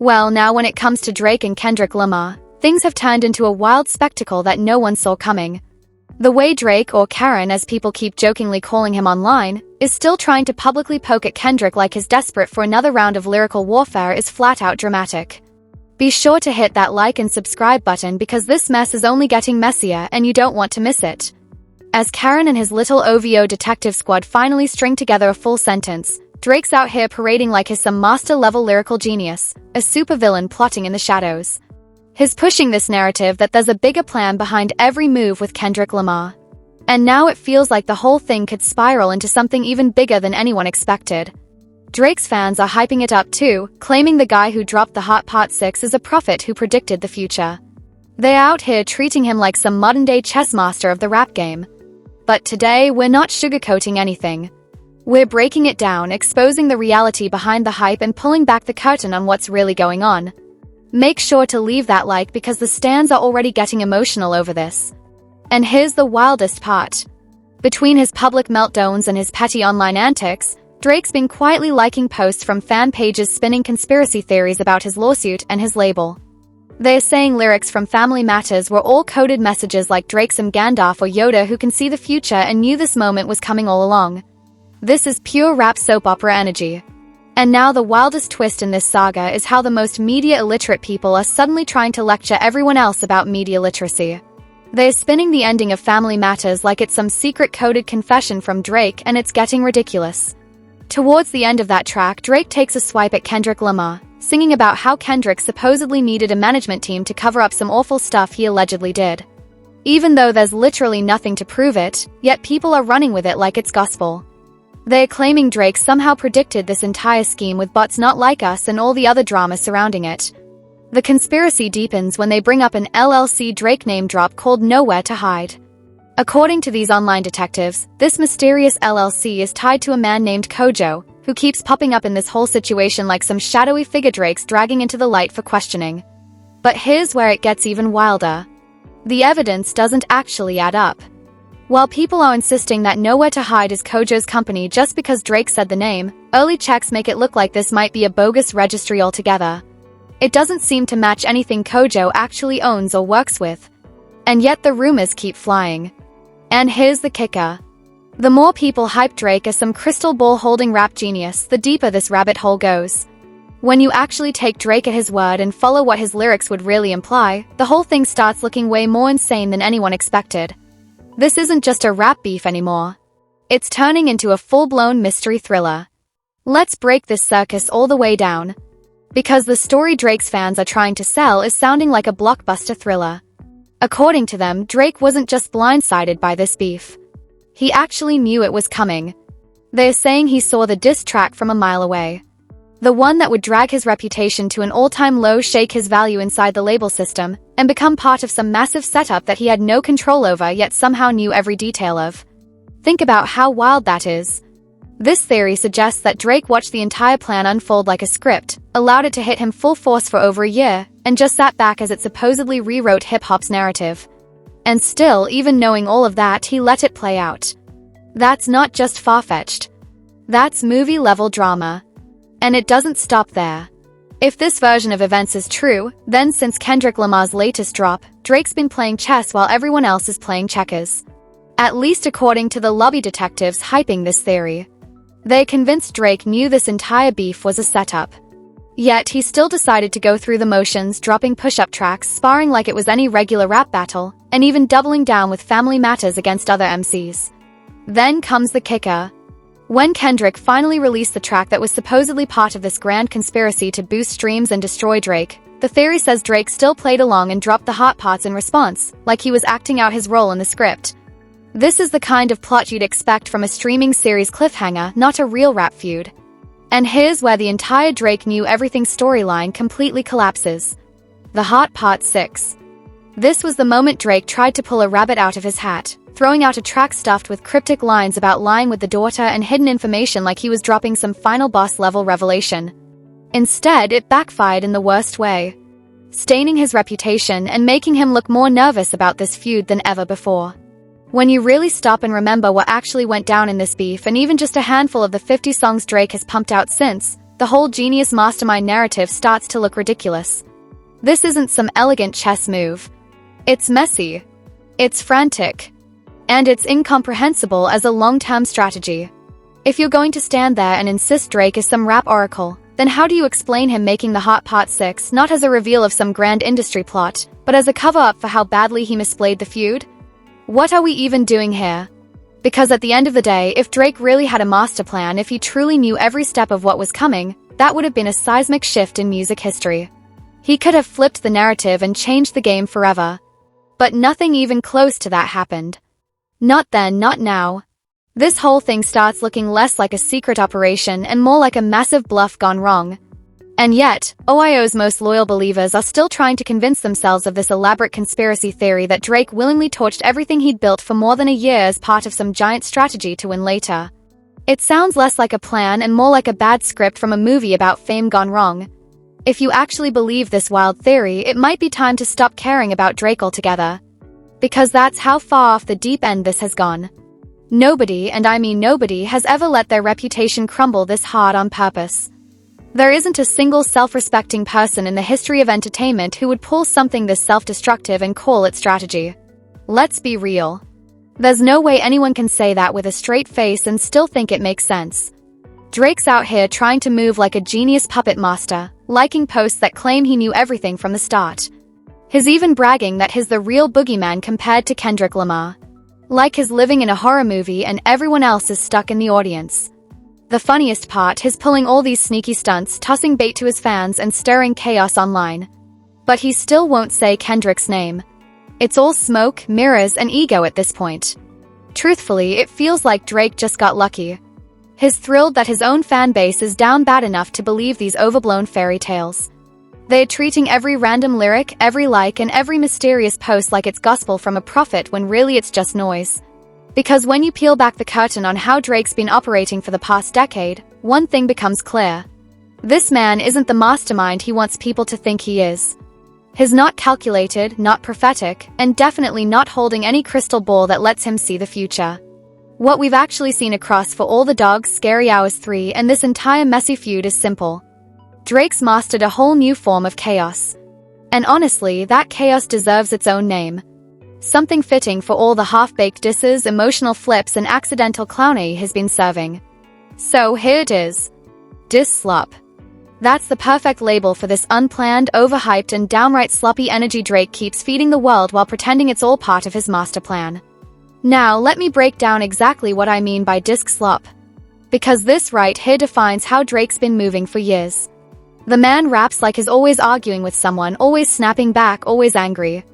Well, now when it comes to Drake and Kendrick Lamar, things have turned into a wild spectacle that no one saw coming. The way Drake, or Karen as people keep jokingly calling him online, is still trying to publicly poke at Kendrick like he's desperate for another round of lyrical warfare is flat out dramatic. Be sure to hit that like and subscribe button because this mess is only getting messier and you don't want to miss it. As Karen and his little OVO detective squad finally string together a full sentence, Drake's out here parading like he's some master-level lyrical genius, a supervillain plotting in the shadows. He's pushing this narrative that there's a bigger plan behind every move with Kendrick Lamar. And now it feels like the whole thing could spiral into something even bigger than anyone expected. Drake's fans are hyping it up too, claiming the guy who dropped the Hot Part 6 is a prophet who predicted the future. They're out here treating him like some modern-day chess master of the rap game. But today, we're not sugarcoating anything. We're breaking it down, exposing the reality behind the hype and pulling back the curtain on what's really going on. Make sure to leave that like because the stans are already getting emotional over this. And here's the wildest part. Between his public meltdowns and his petty online antics, Drake's been quietly liking posts from fan pages spinning conspiracy theories about his lawsuit and his label. They're saying lyrics from Family Matters were all coded messages like Drake's some Gandalf or Yoda who can see the future and knew this moment was coming all along. This is pure rap soap opera energy. And now the wildest twist in this saga is how the most media illiterate people are suddenly trying to lecture everyone else about media literacy. They're spinning the ending of Family Matters like it's some secret coded confession from Drake, and it's getting ridiculous. Towards the end of that track, Drake takes a swipe at Kendrick Lamar, singing about how Kendrick supposedly needed a management team to cover up some awful stuff he allegedly did. Even though there's literally nothing to prove it, yet people are running with it like it's gospel. They're claiming Drake somehow predicted this entire scheme with bots not like us and all the other drama surrounding it. The conspiracy deepens when they bring up an LLC Drake name drop called Nowhere to Hide. According to these online detectives, this mysterious LLC is tied to a man named Kojo, who keeps popping up in this whole situation like some shadowy figure Drake's dragging into the light for questioning. But here's where it gets even wilder. The evidence doesn't actually add up. While people are insisting that Nowhere to Hide is Kojo's company just because Drake said the name, early checks make it look like this might be a bogus registry altogether. It doesn't seem to match anything Kojo actually owns or works with. And yet the rumors keep flying. And here's the kicker. The more people hype Drake as some crystal ball holding rap genius, the deeper this rabbit hole goes. When you actually take Drake at his word and follow what his lyrics would really imply, the whole thing starts looking way more insane than anyone expected. This isn't just a rap beef anymore. It's turning into a full-blown mystery thriller. Let's break this circus all the way down. Because the story Drake's fans are trying to sell is sounding like a blockbuster thriller. According to them, Drake wasn't just blindsided by this beef. He actually knew it was coming. They're saying he saw the diss track from a mile away. The one that would drag his reputation to an all-time low, shake his value inside the label system, and become part of some massive setup that he had no control over yet somehow knew every detail of. Think about how wild that is. This theory suggests that Drake watched the entire plan unfold like a script, allowed it to hit him full force for over a year, and just sat back as it supposedly rewrote hip-hop's narrative. And still, even knowing all of that, he let it play out. That's not just far-fetched. That's movie-level drama. And it doesn't stop there. If this version of events is true, then since Kendrick Lamar's latest drop, Drake's been playing chess while everyone else is playing checkers. At least according to the lobby detectives hyping this theory. They're convinced Drake knew this entire beef was a setup. Yet he still decided to go through the motions, dropping push-up tracks, sparring like it was any regular rap battle, and even doubling down with Family Matters against other MCs. Then comes the kicker. When Kendrick finally released the track that was supposedly part of this grand conspiracy to boost streams and destroy Drake, the theory says Drake still played along and dropped the hot parts in response, like he was acting out his role in the script. This is the kind of plot you'd expect from a streaming series cliffhanger, not a real rap feud. And here's where the entire Drake knew everything storyline completely collapses. The Hot Part 6. This was the moment Drake tried to pull a rabbit out of his hat, throwing out a track stuffed with cryptic lines about lying with the daughter and hidden information like he was dropping some final boss-level revelation. Instead, it backfired in the worst way, staining his reputation and making him look more nervous about this feud than ever before. When you really stop and remember what actually went down in this beef and even just a handful of the 50 songs Drake has pumped out since, the whole genius mastermind narrative starts to look ridiculous. This isn't some elegant chess move. It's messy. It's frantic. And it's incomprehensible as a long-term strategy. If you're going to stand there and insist Drake is some rap oracle, then how do you explain him making the Hot Part 6 not as a reveal of some grand industry plot, but as a cover-up for how badly he misplayed the feud? What are we even doing here? Because at the end of the day, if Drake really had a master plan, if he truly knew every step of what was coming, that would have been a seismic shift in music history. He could have flipped the narrative and changed the game forever. But nothing even close to that happened. Not then, not now. This whole thing starts looking less like a secret operation and more like a massive bluff gone wrong. And yet, OIO's most loyal believers are still trying to convince themselves of this elaborate conspiracy theory that Drake willingly torched everything he'd built for more than a year as part of some giant strategy to win later. It sounds less like a plan and more like a bad script from a movie about fame gone wrong. If you actually believe this wild theory, it might be time to stop caring about Drake altogether. Because that's how far off the deep end this has gone. Nobody, and I mean nobody, has ever let their reputation crumble this hard on purpose. There isn't a single self-respecting person in the history of entertainment who would pull something this self-destructive and call it strategy. Let's be real. There's no way anyone can say that with a straight face and still think it makes sense. Drake's out here trying to move like a genius puppet master, liking posts that claim he knew everything from the start. He's even bragging that he's the real boogeyman compared to Kendrick Lamar. Like he's living in a horror movie and everyone else is stuck in the audience. The funniest part is pulling all these sneaky stunts, tossing bait to his fans and stirring chaos online. But he still won't say Kendrick's name. It's all smoke, mirrors, and ego at this point. Truthfully, it feels like Drake just got lucky. He's thrilled that his own fan base is down bad enough to believe these overblown fairy tales. They're treating every random lyric, every like, and every mysterious post like it's gospel from a prophet when really it's just noise. Because when you peel back the curtain on how Drake's been operating for the past decade, one thing becomes clear. This man isn't the mastermind he wants people to think he is. He's not calculated, not prophetic, and definitely not holding any crystal ball that lets him see the future. What we've actually seen across For All the Dogs, Scary Hours 3, and this entire messy feud is simple. Drake's mastered a whole new form of chaos. And honestly, that chaos deserves its own name. Something fitting for all the half-baked disses, emotional flips, and accidental clownery he's been serving. So here it is. Diss slop. That's the perfect label for this unplanned, overhyped, and downright sloppy energy Drake keeps feeding the world while pretending it's all part of his master plan. Now, let me break down exactly what I mean by disc slop. Because this right here defines how Drake's been moving for years. The man raps like he's always arguing with someone, always snapping back, always angry.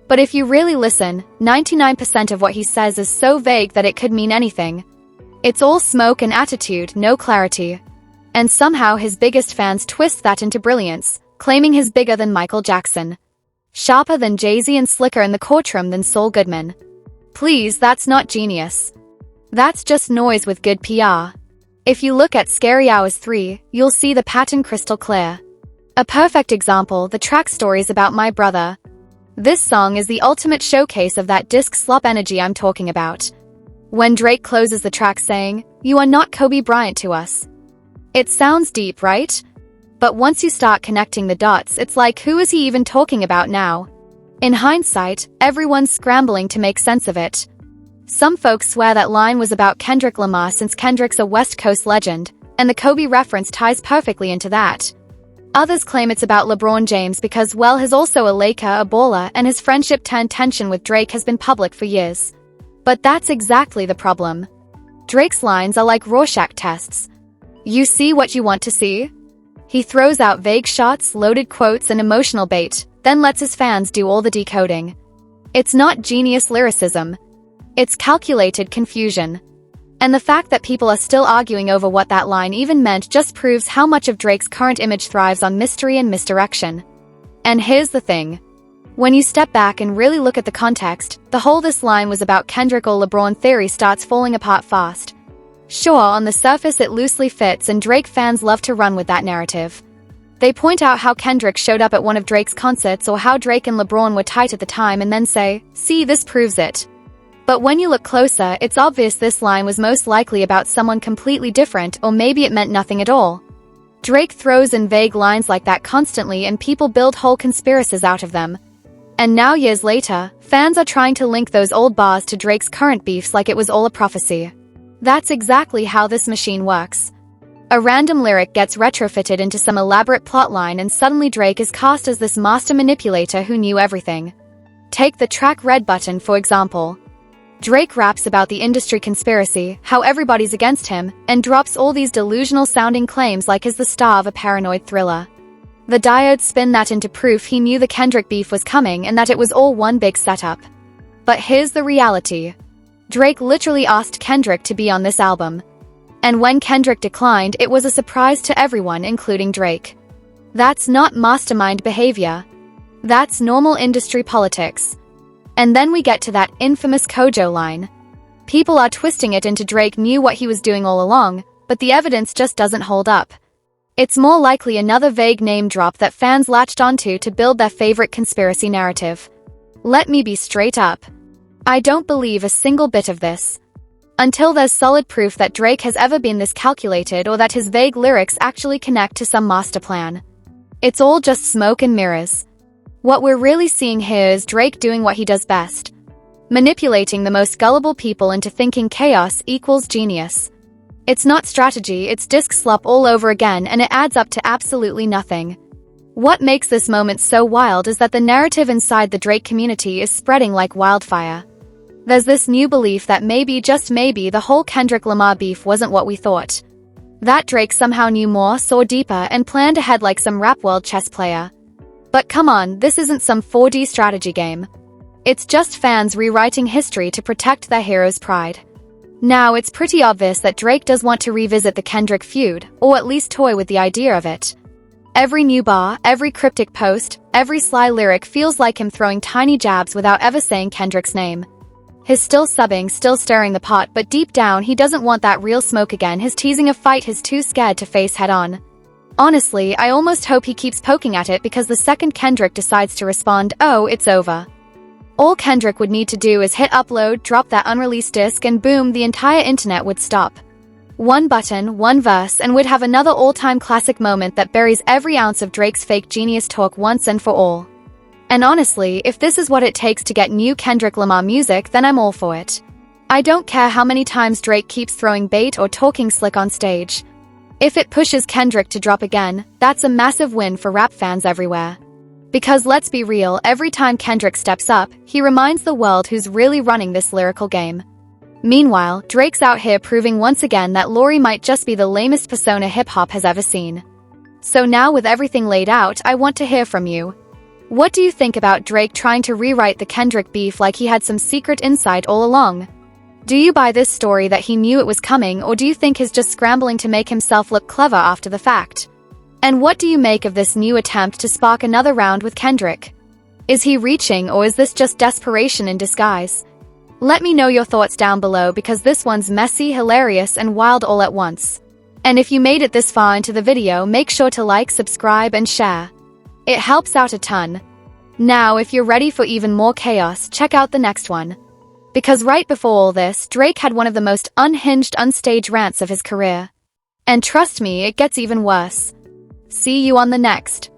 But if you really listen, 99% of what he says is so vague that it could mean anything. It's all smoke and attitude, no clarity. And somehow his biggest fans twist that into brilliance, claiming he's bigger than Michael Jackson. Sharper than Jay-Z and slicker in the courtroom than Saul Goodman. Please, that's not genius. That's just noise with good PR. If you look at Scary Hours 3, you'll see the pattern crystal clear. A perfect example, the track Stories About My Brother. This song is the ultimate showcase of that disc slop energy I'm talking about. When Drake closes the track saying, "You are not Kobe Bryant to us." It sounds deep, right? But once you start connecting the dots, it's like, who is he even talking about now? In hindsight, everyone's scrambling to make sense of it. Some folks swear that line was about Kendrick Lamar since Kendrick's a West Coast legend, and the Kobe reference ties perfectly into that. Others claim it's about LeBron James because, well, he's also a Laker, a baller, and his friendship-turned tension with Drake has been public for years. But that's exactly the problem. Drake's lines are like Rorschach tests. You see what you want to see? He throws out vague shots, loaded quotes, and emotional bait, then lets his fans do all the decoding. It's not genius lyricism. It's calculated confusion. And the fact that people are still arguing over what that line even meant just proves how much of Drake's current image thrives on mystery and misdirection. And here's the thing. When you step back and really look at the context, the whole "this line was about Kendrick or LeBron" theory starts falling apart fast. Sure, on the surface it loosely fits and Drake fans love to run with that narrative. They point out how Kendrick showed up at one of Drake's concerts or how Drake and LeBron were tight at the time and then say, "See, this proves it." But when you look closer, it's obvious this line was most likely about someone completely different, or maybe it meant nothing at all. Drake throws in vague lines like that constantly and people build whole conspiracies out of them. And now years later, fans are trying to link those old bars to Drake's current beefs like it was all a prophecy. That's exactly how this machine works. A random lyric gets retrofitted into some elaborate plotline and suddenly Drake is cast as this master manipulator who knew everything. Take the track Red Button, for example. Drake raps about the industry conspiracy, how everybody's against him, and drops all these delusional-sounding claims like he's the star of a paranoid thriller. The diodes spin that into proof he knew the Kendrick beef was coming and that it was all one big setup. But here's the reality. Drake literally asked Kendrick to be on this album. And when Kendrick declined, it was a surprise to everyone, including Drake. That's not mastermind behavior. That's normal industry politics. And then we get to that infamous Kojo line. People are twisting it into Drake knew what he was doing all along, but the evidence just doesn't hold up. It's more likely another vague name drop that fans latched onto to build their favorite conspiracy narrative. Let me be straight up. I don't believe a single bit of this. Until there's solid proof that Drake has ever been this calculated or that his vague lyrics actually connect to some master plan. It's all just smoke and mirrors. What we're really seeing here is Drake doing what he does best. Manipulating the most gullible people into thinking chaos equals genius. It's not strategy, it's disc slop all over again, and it adds up to absolutely nothing. What makes this moment so wild is that the narrative inside the Drake community is spreading like wildfire. There's this new belief that maybe, just maybe, the whole Kendrick Lamar beef wasn't what we thought. That Drake somehow knew more, saw deeper, and planned ahead like some rap world chess player. But come on, this isn't some 4D strategy game. It's just fans rewriting history to protect their hero's pride. Now, it's pretty obvious that Drake does want to revisit the Kendrick feud, or at least toy with the idea of it. Every new bar, every cryptic post, every sly lyric feels like him throwing tiny jabs without ever saying Kendrick's name. He's still subbing, still stirring the pot, but deep down he doesn't want that real smoke again. He's teasing a fight he's too scared to face head-on. Honestly, I almost hope he keeps poking at it because the second Kendrick decides to respond, oh, it's over. All Kendrick would need to do is hit upload, drop that unreleased disc, and boom, the entire internet would stop. One button, one verse, and we'd have another all-time classic moment that buries every ounce of Drake's fake genius talk once and for all. And honestly, if this is what it takes to get new Kendrick Lamar music, then I'm all for it. I don't care how many times Drake keeps throwing bait or talking slick on stage. If it pushes Kendrick to drop again, that's a massive win for rap fans everywhere. Because let's be real, every time Kendrick steps up, he reminds the world who's really running this lyrical game. Meanwhile, Drake's out here proving once again that Lori might just be the lamest persona hip-hop has ever seen. So now with everything laid out, I want to hear from you. What do you think about Drake trying to rewrite the Kendrick beef like he had some secret insight all along? Do you buy this story that he knew it was coming, or do you think he's just scrambling to make himself look clever after the fact? And what do you make of this new attempt to spark another round with Kendrick? Is he reaching, or is this just desperation in disguise? Let me know your thoughts down below because this one's messy, hilarious, and wild all at once. And if you made it this far into the video, make sure to like, subscribe, and share. It helps out a ton. Now, if you're ready for even more chaos, check out the next one. Because right before all this, Drake had one of the most unhinged Onstage rants of his career. And trust me, it gets even worse. See you on the next.